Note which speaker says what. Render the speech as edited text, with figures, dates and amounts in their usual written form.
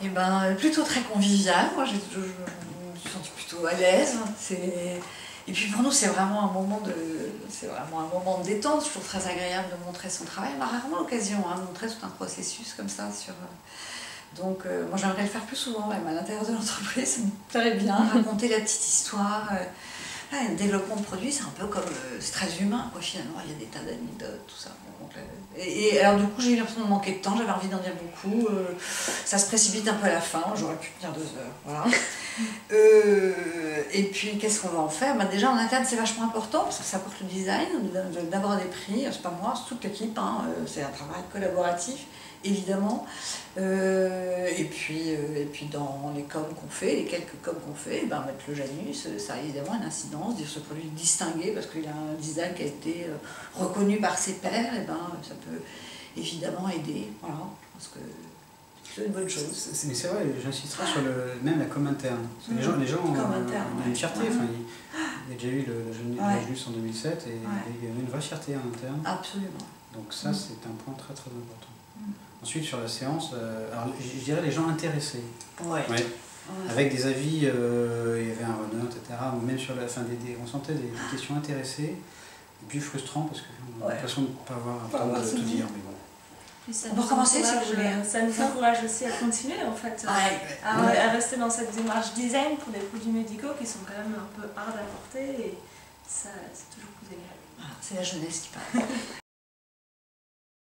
Speaker 1: Et ben, plutôt très convivial. Moi, je me suis sentie plutôt à l'aise. Et puis pour nous, c'est vraiment un moment de détente. Je trouve très agréable de montrer son travail. On a rarement l'occasion de montrer tout un processus comme ça. Donc moi, j'aimerais le faire plus souvent, même à l'intérieur de l'entreprise. Ça me plairait bien, raconter la petite histoire. Le développement de produits, c'est un peu comme... c'est très humain, quoi, finalement. Il y a des tas d'anecdotes, tout ça. Et alors, du coup, j'ai eu l'impression de manquer de temps. J'avais envie d'en dire beaucoup. Ça se précipite un peu à la fin. J'aurais pu tenir 2 heures. Voilà. Et puis, qu'est-ce qu'on va en faire? Déjà, en interne, c'est vachement important, parce que ça porte le design, d'avoir des prix. C'est pas moi, c'est toute l'équipe. C'est un travail collaboratif, évidemment. Et puis dans les coms qu'on fait, les quelques coms qu'on fait, mettre le Janus, ça a évidemment une incidence, dire ce produit distingué parce qu'il a un design qui a été reconnu par ses pairs, ça peut évidemment aider, voilà, parce que c'est une bonne chose.
Speaker 2: Mais c'est vrai, j'insisterai sur même la com interne. Parce que les gens ont une fierté. Enfin, il y a déjà eu le Janus en 2007 et il y avait une vraie fierté en interne.
Speaker 1: Absolument.
Speaker 2: Donc ça, c'est un point très très important. Ensuite, sur la séance, alors, je dirais les gens intéressés. Avec des avis, il y avait un runner, etc. Même sur la fin on sentait des questions intéressées, et puis frustrant parce qu'on a l'impression de ne pas avoir le temps de tout dire. Mais bon.
Speaker 1: On peut recommencer si vous voulez.
Speaker 3: Ça nous encourage aussi à continuer en fait, à rester dans cette démarche design pour des produits médicaux qui sont quand même un peu hard à porter et ça c'est toujours plus agréable.
Speaker 1: C'est la jeunesse qui parle.